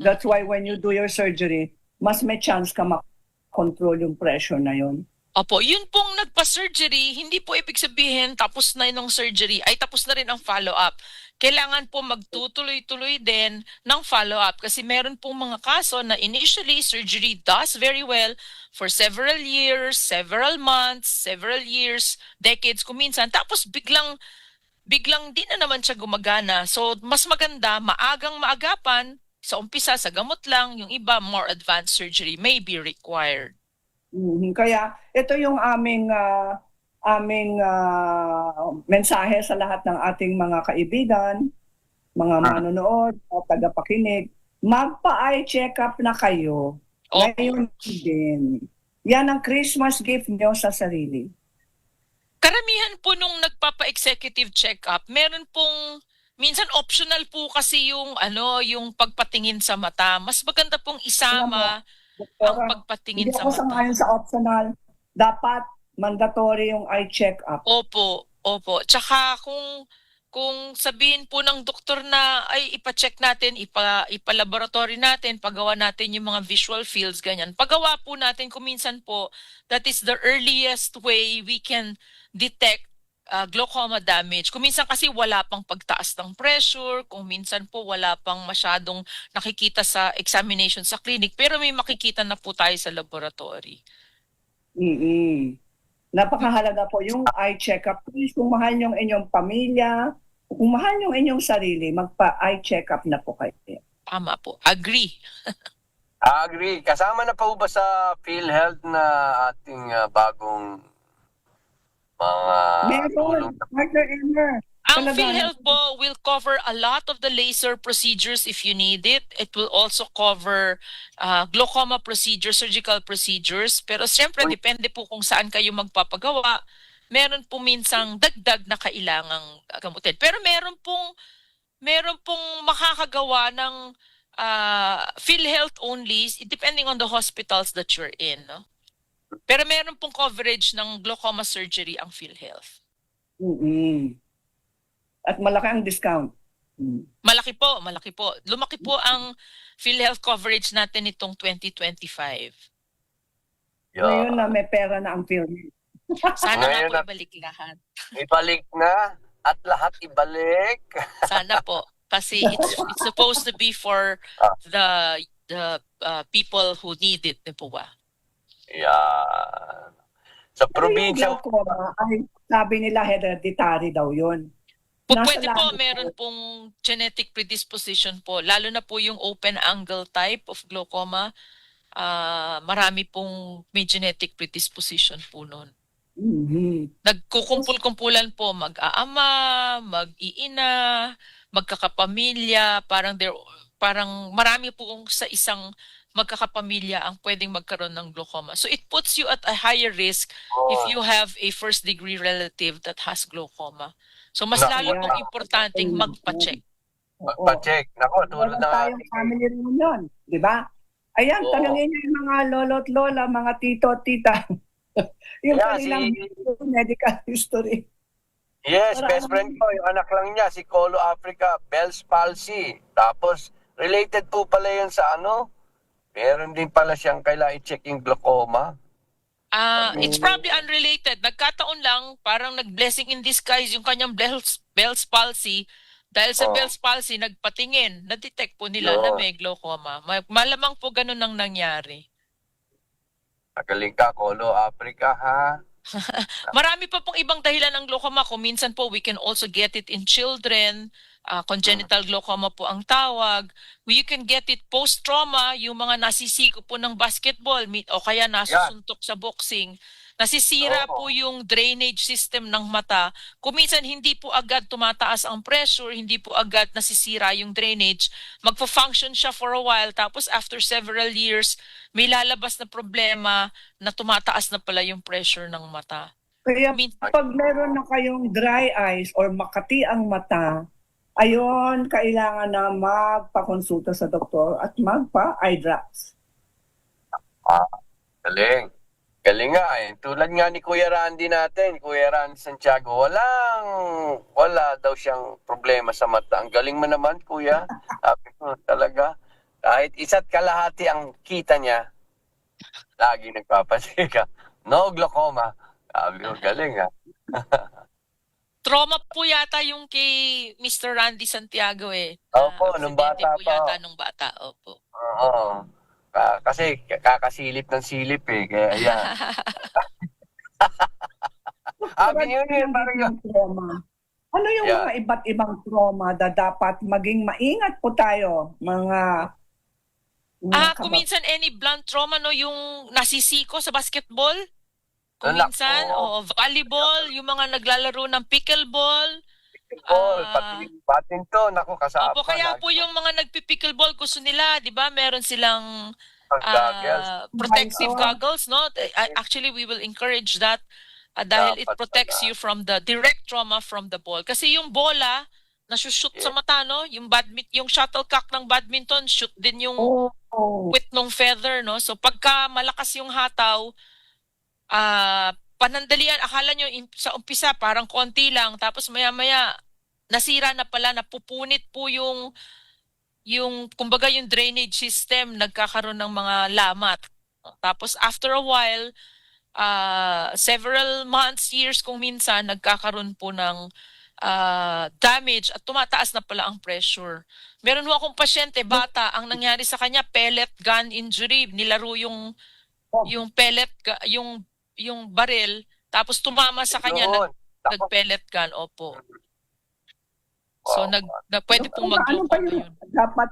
That's why when you do your surgery, mas may chance ka ma-control yung pressure na yun. Opo, yun pong nagpa-surgery, hindi po ibig sabihin tapos na yung surgery, ay tapos na rin ang follow-up. Kailangan po magtutuloy-tuloy din ng follow-up kasi meron pong mga kaso na initially surgery does very well for several years, several months, several years, decades kuminsan, tapos biglang di na naman siya gumagana. So, mas maganda, maagapan, sa umpisa, sa gamot lang, yung iba, more advanced surgery may be required. Kaya, ito yung aming mensahe sa lahat ng ating mga kaibigan, mga manonood, tagapakinig. Magpa-eye check-up na kayo. Ngayon din. Yan ang Christmas gift nyo sa sarili. Karamihan po nung nagpapa-executive check-up, meron pong, minsan optional po kasi yung pagpatingin sa mata. Mas maganda pong isama ang pagpatingin sa mata. Hindi ako sangayon sa optional. Dapat mandatory yung eye check-up. Opo. Tsaka kung sabihin po ng doktor na ay ipa-check natin, ipa-laboratory natin, pagawa natin yung mga visual fields, ganyan. Pagawa po natin kung minsan po, that is the earliest way we can detect glaucoma damage. Kung minsan kasi wala pang pagtaas ng pressure, kung minsan po wala pang masyadong nakikita sa examination sa clinic, pero may makikita na po tayo sa laboratory. Napakahalaga po yung eye check-up. Please, kung mahal yung inyong pamilya, kung mahal yung inyong sarili, magpa-eye check-up na po kayo. Tama po. Agree. Agree. Kasama na po ba sa PhilHealth na ating bagong mga meron, Partner Emmer. Ang PhilHealth po will cover a lot of the laser procedures if you need it. It will also cover glaucoma procedures, surgical procedures. Pero siyempre, depende po kung saan kayo magpapagawa. Meron po minsang dagdag na kailangang gamutin. Pero meron pong makakagawa ng PhilHealth only, depending on the hospitals that you're in. No? Pero meron pong coverage ng glaucoma surgery ang PhilHealth. At malaki ang discount. Malaki po. Lumaki po ang PhilHealth coverage natin itong 2025. Ngayon na may pera na ang PhilHealth. Sana nga po ibalik lahat. Ibalik na at lahat ibalik. Sana po. Kasi it's supposed to be for the people who need it, di po ba? Yeah. Sa probinsya. Ay, sabi nila hereditary daw yun. Pwede po, meron pong genetic predisposition po. Lalo na po yung open angle type of glaucoma. Marami pong may genetic predisposition po nun. Nagkukumpul-kumpulan po mag-aama, mag-iina, magkakapamilya, parang marami po sa isang magkakapamilya ang pwedeng magkaroon ng glaucoma. So it puts you at a higher risk if you have a first-degree relative that has glaucoma. So mas lalo pong importanteng magpa-check. Magpa-check. Nako, tulad Meron na tayong family reunion, di ba? Ayan, tanungin niyo yung mga lolo't lola, mga tito at tita. Yung kanilang medical history. Yes, best friend ko, yung anak lang niya, si Colo Africa, Bell's palsy. Tapos, related po pala yun sa ano? Meron din pala siyang kailangan i-check yung glaucoma. It's probably unrelated. Nagkataon lang, parang nag-blessing in disguise yung kanyang Bell's palsy. Dahil sa Bell's palsy, nagpatingin, na-detect po nila na may glaucoma. Malamang po ganun ang nangyari. Magaling ka, Colo Africa, ha? Marami pa pong ibang dahilan ng glaucoma. Kung minsan po, we can also get it in children. Congenital glaucoma po ang tawag. You can get it post-trauma, yung mga nasisiko po ng basketball o kaya nasusuntok sa boxing. Nasisira po yung drainage system ng mata. Kung minsan hindi po agad tumataas ang pressure, hindi po agad nasisira yung drainage, magpa-function siya for a while, tapos after several years, may lalabas na problema na tumataas na pala yung pressure ng mata. Kaya pag meron na kayong dry eyes or makati ang mata, ayon, kailangan na magpakonsulta sa doktor at magpa-eye drops. Galing. Galing nga eh. Tulad nga ni Kuya Randy natin, Kuya Randy Santiago, wala daw siyang problema sa mata. Ang galing mo naman, Kuya. Sabi ko talaga, kahit isa't kalahati ang kita niya, lagi nagpapasika. No glaucoma. Sabi ko, galing ha. Trauma po yata yung kay Mr. Randy Santiago eh. Opo, nung bata po yata nung bata. Opo. Oo. Kasi kakasilip ng silip eh. Kaya yan. Trauma. Ano yung mga iba't ibang trauma na dapat maging maingat po tayo, mga kung minsan any blunt trauma, no, yung nasisiko sa basketball. Kung minsan, volleyball, yung mga naglalaro ng pickleball. Badminton, ako kasama. Opo, kaya po yung mga nagpi-pickleball, gusto nila, di ba, meron silang protective goggles, no? Actually, we will encourage that dahil it protects you from the direct trauma from the ball. Kasi yung bola, nasushoot sa mata, no? Yung shuttlecock ng badminton, shoot din yung wit ng feather, no? So, pagka malakas yung hataw, panandalian, akala nyo sa umpisa parang konti lang, tapos maya-maya nasira na pala, napupunit po yung kumbaga yung drainage system, nagkakaroon ng mga lamat. Tapos after a while, several months, years kung minsan, nagkakaroon po ng damage at tumataas na pala ang pressure. Meron ho akong pasyente, bata, ang nangyari sa kanya, pellet gun injury, nilaro yung pellet, yung baril, tapos tumama sa kanya, nag-pellet gun, opo. So, pwede pong mag-glaucoma yun. Dapat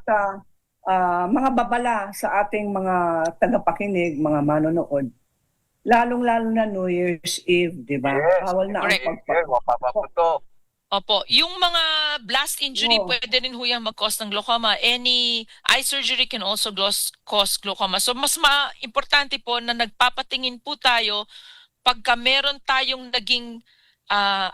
mga babala sa ating mga tagapakinig, mga manonood, lalong-lalo na New Year's Eve, di ba? Bawal na ang pagpaputok. Opo. Yung mga blast injury, pwede rin ho yung mag-cause ng glaucoma. Any eye surgery can also cause glaucoma. So, mas importante po na nagpapatingin po tayo pagka meron tayong naging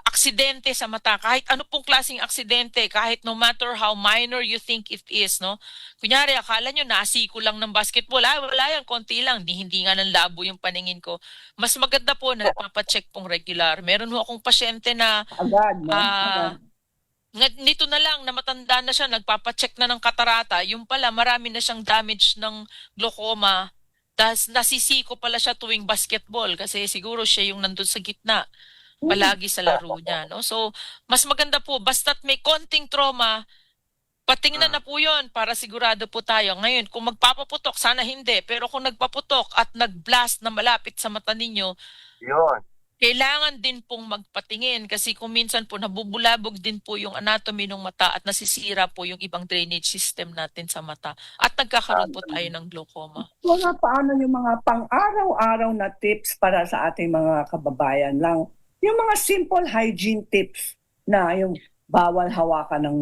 aksidente sa mata. Kahit ano pong klaseng aksidente, kahit no matter how minor you think it is, no? Kunyari, akala nyo, nasiko lang ng basketball. Wala yan, konti lang. Hindi nga ng labo yung paningin ko. Mas maganda po na papacheck pong regular. Meron ho akong pasyente na nito na lang, na matanda na siya, nagpapacheck na ng katarata. Yung pala, marami na siyang damage ng glaucoma. Dahil nasisiko pala siya tuwing basketball kasi siguro siya yung nandun sa gitna. Palagi sa laro niya, no? So, mas maganda po, basta't may konting trauma, patingnan na po yun para sigurado po tayo. Ngayon, kung magpapaputok, sana hindi. Pero kung nagpaputok at nag-blast na malapit sa mata ninyo, kailangan din pong magpatingin kasi kung minsan po nabubulabog din po yung anatomy ng mata at nasisira po yung ibang drainage system natin sa mata. At nagkakaroon po tayo ng glaucoma. Paano yung mga pang-araw-araw na tips para sa ating mga kababayan lang? Yung mga simple hygiene tips na yung bawal hawakan ng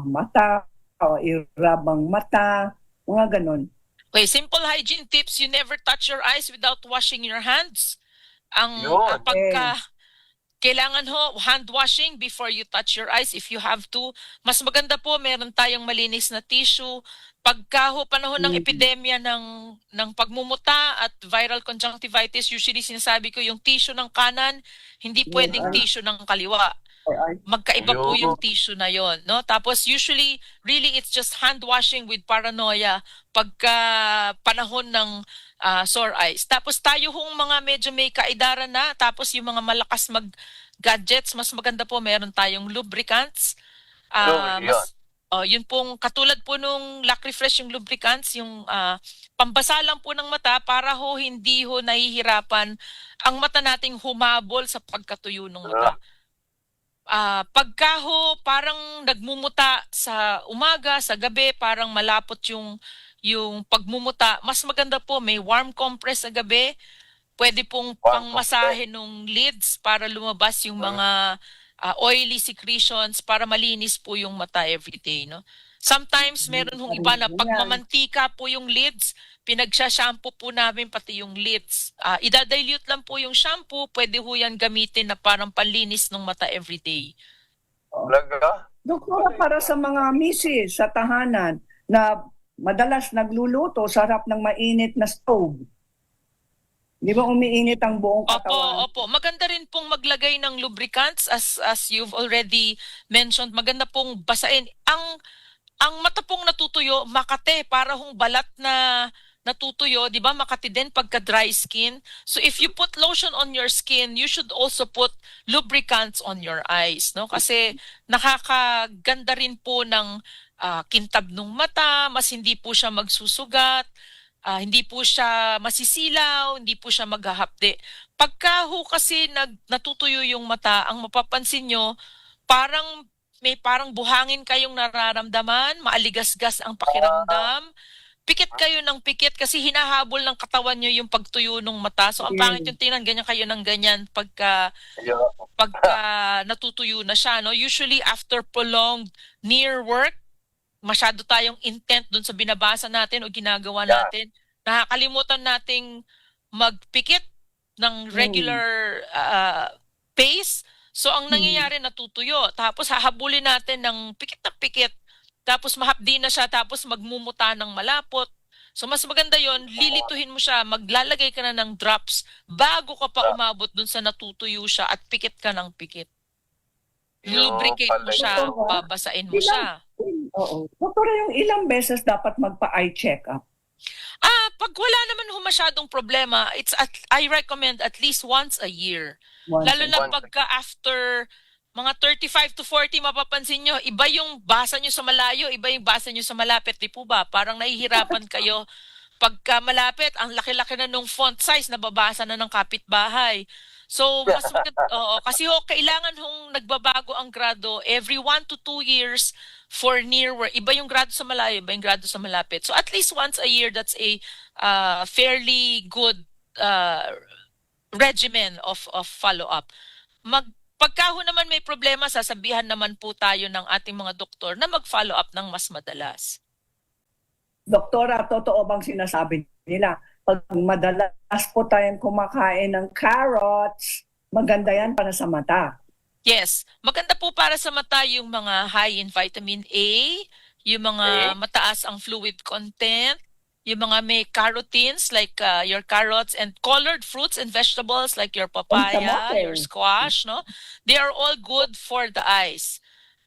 mata o irab ang mata, mga ganun. Okay, simple hygiene tips, you never touch your eyes without washing your hands. Ang Yun. kailangan hand washing before you touch your eyes if you have to. Mas maganda po meron tayong malinis na tissue. Pagka panahon ng epidemya ng pagmumuta at viral conjunctivitis, usually sinasabi ko yung tissue ng kanan, hindi pwedeng tissue ng kaliwa. Magkaiba po yung tissue na yon, no? Tapos usually really it's just hand washing with paranoia pagka panahon ng sore eyes. Tapos tayo mga medyo may kaedaran na, tapos yung mga malakas gadgets, mas maganda po meron tayong lubricants. Yun pong katulad po nung Lac Refresh yung lubricants, yung pambasa lang po ng mata para hindi nahihirapan ang mata nating humabol sa pagkatuyo ng mata. Pagka parang nagmumuta sa umaga, sa gabi, parang malapot yung pagmumuta, mas maganda po may warm compress sa gabi. Pwede pong pangmasahe ng lids para lumabas yung mga oily secretions para malinis po yung mata everyday, no? Sometimes meron iba na pagmamantika po yung lids, pinagsha-shampoo po namin pati yung lids. Idadilute lang po yung shampoo, pwede yan gamitin na parang panlinis ng mata everyday. Doktora, para sa mga misis sa tahanan na madalas nagluluto sa harap ng mainit na stove, di ba umiinit ang buong katawan? Opo. Maganda rin pong maglagay ng lubricants as you've already mentioned. Maganda pong basain. Ang mata pong natutuyo, makate, para balat na natutuyo, di ba? Makati din pagka dry skin. So if you put lotion on your skin, you should also put lubricants on your eyes, no? Kasi nakakaganda rin po ng kintab ng mata, mas hindi po siya magsusugat, hindi po siya masisilaw, hindi po siya maghahapde. Pagka kasi natutuyo yung mata, ang mapapansin nyo, may parang buhangin kayong nararamdaman, maaligasgas ang pakiramdam, pikit kayo ng pikit kasi hinahabol ng katawan nyo yung pagtuyo ng mata. So ang pangit yung tingnan, ganyan kayo ng ganyan pagka natutuyo na siya, no? Usually after prolonged near work, masyado tayong intent dun sa binabasa natin o ginagawa natin. Nakakalimutan nating magpikit ng regular pace. So ang nangyayari, natutuyo. Tapos hahabulin natin ng pikit na pikit. Tapos mahapdi na siya. Tapos magmumuta ng malapot. So mas maganda yon, lilituhin mo siya. Maglalagay ka na ng drops bago ka pa umabot dun sa natutuyo siya at pikit ka ng pikit. Lubricate mo siya, babasain mo siya. Oo. Doktora, yung ilang beses dapat magpa-eye check-up? Pag wala naman masyadong problema, I recommend at least once a year. Lalo na pagka after mga 35 to 40, mapapansin nyo, iba yung basa nyo sa malayo, iba yung basa nyo sa malapit. Di po ba? Parang nahihirapan kayo pagka malapit, ang laki-laki na nung font size, nababasa na ng kapitbahay. So, mas maganda, kasi kailangan nagbabago ang grado every 1 to 2 years for near work. Iba yung grado sa malayo, iba yung grado sa malapit. So, at least once a year, that's a fairly good regimen of follow-up. Pagka naman may problema, sasabihan naman po tayo ng ating mga doktor na mag-follow up ng mas madalas. Doktora, totoo bang sinasabi nila? Pag madalas po tayong kumakain ng carrots, maganda yan para sa mata. Yes. Maganda po para sa mata yung mga high in vitamin A, yung mga mataas ang fluid content, yung mga may carotenes like your carrots, and colored fruits and vegetables like your papaya, your squash, no? They are all good for the eyes.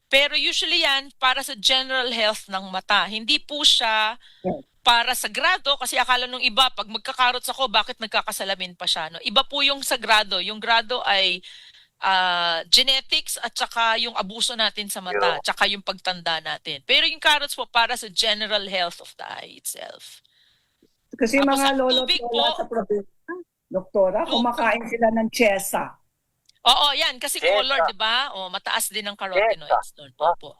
Pero usually yan para sa general health ng mata. Hindi po siya para sa grado, kasi akala nung iba, pag magkakarots ako, bakit nagkakasalamin pa siya? No? Iba po yung sa grado. Yung grado ay genetics at saka yung abuso natin sa mata, tsaka yung pagtanda natin. Pero yung carrots po para sa general health of the eye itself. Kasi mga lolo-lola sa probinsya, doktora, kumakain sila ng chesa. Oo, yan. Kasi color, di ba? Mataas din ang carotenoids doon. Opo.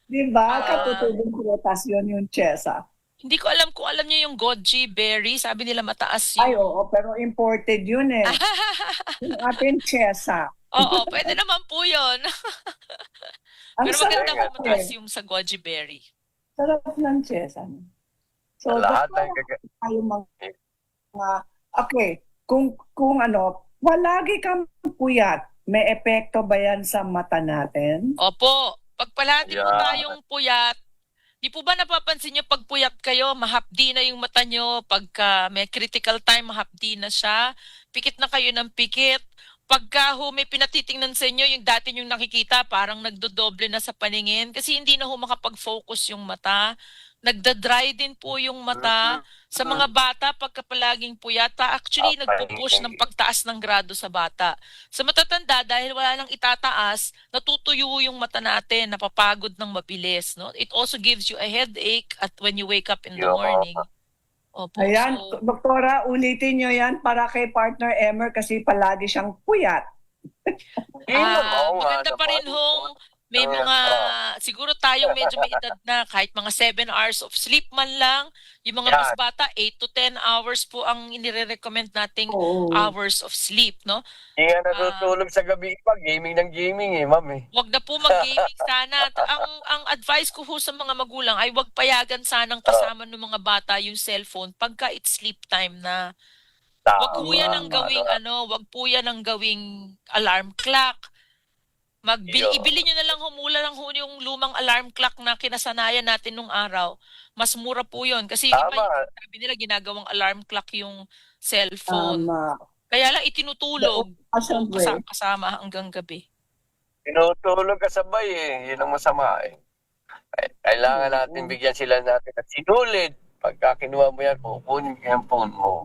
Di ba? Katutubong prutas yun yung chesa. Hindi ko alam kung alam niyo yung goji berry. Sabi nila mataas yun. Ay, oo. Pero imported yun eh. Yung ating chesa. Oo, pwede naman po yun. Pero maganda kung mataas yung sa goji berry. Sarap ng chesa. So, lahat doktora, ng tayo mga, okay, kung ano, palagi kang puyat, may epekto ba yan sa mata natin? Opo, pag palagi po Yeah. tayong puyat, di po ba napapansin nyo pag puyat kayo, mahapdi na yung mata nyo, pagka may critical time, mahapdi na siya, pikit na kayo ng pikit. Pagka may pinatitingnan sa inyo, yung dati yung nakikita, parang nagdodoble na sa paningin kasi hindi na makapag-focus yung mata. Nagda-dry din po yung mata. Sa mga bata, pagka palaging puyata, actually nagpo-push ng pagtaas ng grado sa bata. Sa matatanda, dahil wala nang itataas, natutuyo yung mata natin, napapagod ng mabilis. No? It also gives you a headache at when you wake up in the morning. Opo, Ayan, so, doktora, ulitin nyo yan para kay partner Emer kasi palagi siyang puyat. maganda pa rin hong may mga, siguro tayong medyo may edad na, kahit mga 7 hours of sleep man lang, yung mga mas bata, 8 to 10 hours po ang inire-recommend nating hours of sleep, no? Hindi nga natutulog sa gabi pa, gaming ng gaming ma'am Wag na po mag-gaming sana. Ang advice ko ho sa mga magulang ay wag payagan sanang kasama ng mga bata yung cellphone pagka it's sleep time na. Wag po yan ang gawing wag po yan ang gawing alarm clock. Ibili nyo na lang humula lang yung lumang alarm clock na kinasanayan natin nung araw. Mas mura po yun. Kasi iba yung sabi nila ginagawang alarm clock yung cellphone. Kaya lang itinutulog kasama hanggang gabi. Tinutulog kasabay Yun ang masama Kailangan natin bigyan sila natin at sinulid. Pagka kinuha mo yan, pupunin ka yung phone mo.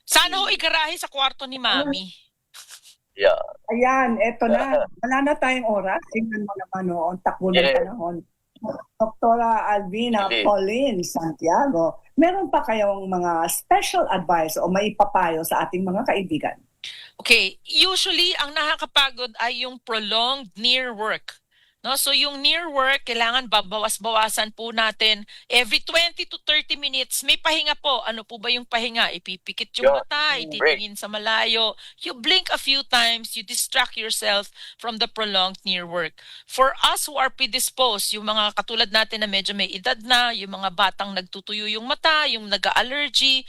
Sana ho igarahe sa kwarto ni Mami. Yeah. Ayan, eto na. Wala na tayong oras. Tingnan mo naman ang takbo ng panahon. Doktora Alvina Pauline Santiago, meron pa kayong mga special advice o maipapayo sa ating mga kaibigan? Okay, usually ang nakakapagod ay yung prolonged near work. No, so yung near work, kailangan babawas-bawasan po natin every 20 to 30 minutes. May pahinga po. Ano po ba yung pahinga? Ipipikit yung mata, ititingin sa malayo. You blink a few times, you distract yourself from the prolonged near work. For us who are predisposed, yung mga katulad natin na medyo may edad na, yung mga batang nagtutuyo yung mata, yung nag-allergy,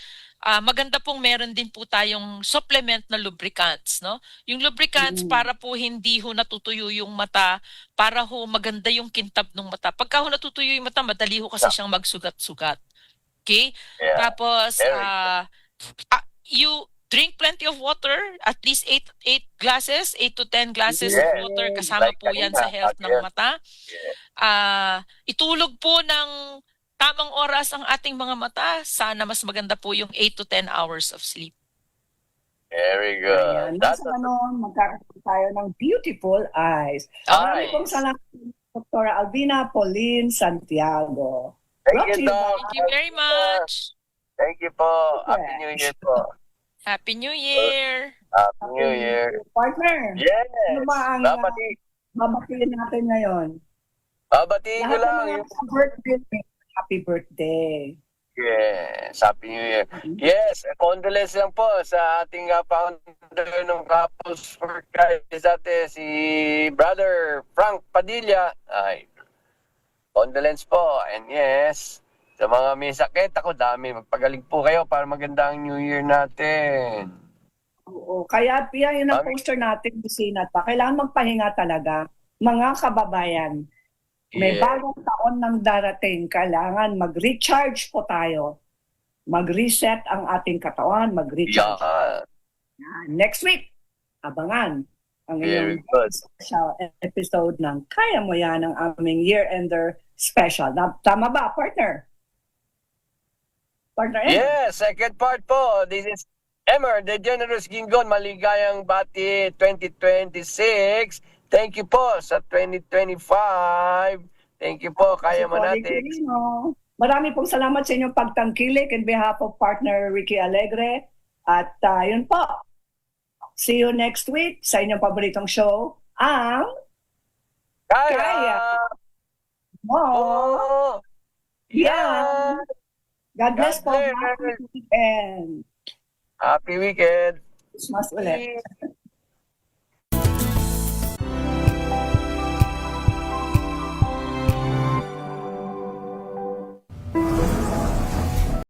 maganda pong meron din po tayong supplement na lubricants, no? Yung lubricants para po hindi ho natutuyo yung mata, para ho maganda yung kintab ng mata. Pagka ho natutuyo yung mata, madali ho kasi siyang magsugat-sugat. Okay? Tapos, you drink plenty of water, at least 8 glasses, 8 to 10 glasses of water, kasama po yan sa health ng mata. Itulog po ng tamang oras ang ating mga mata. Sana mas maganda po yung 8 to 10 hours of sleep. Very good. Ayan. Sa magkakaroon tayo ng beautiful eyes. Maraming pong salamat, Dr. Alvina Pauline Santiago. Thank you, Doc. Thank you very much. Thank you po. Happy New Year po. Happy New Year. Happy New Year. Partner. Yes. Ano ba ang babatiin natin ngayon? Babatiin ko lang. Happy birthday. Yes, Happy New Year. Yes, condolence lang po sa ating founder ng Couples for Christ dati, si Brother Frank Padilla. Ay, condolence po. And yes, sa mga may sakit, ako dami. Magpagaling po kayo para maganda ang New Year natin. Oo, kaya yun ang poster natin, Businat pa. Kailangan magpahinga talaga. Mga kababayan, may bagong taon nang darating, kailangan mag-recharge po tayo. Mag-reset ang ating katawan, mag-recharge. Next week, abangan ang inyong special episode ng Kaya Mo Yan, ang aming year-ender special. Tama ba, partner? Partner M? Yes, second part po. This is Emer, the Generous Gingon, maligayang bati 2026. Thank you po sa 2025. Thank you po. Kaya mo natin. Marami pong salamat sa inyong pagtangkilik in behalf of partner Ricky Alegre. At yun po. See you next week sa inyong paboritong show, ang Kaya Mo Yan. God bless po. Happy weekend. Happy weekend. Christmas ulit.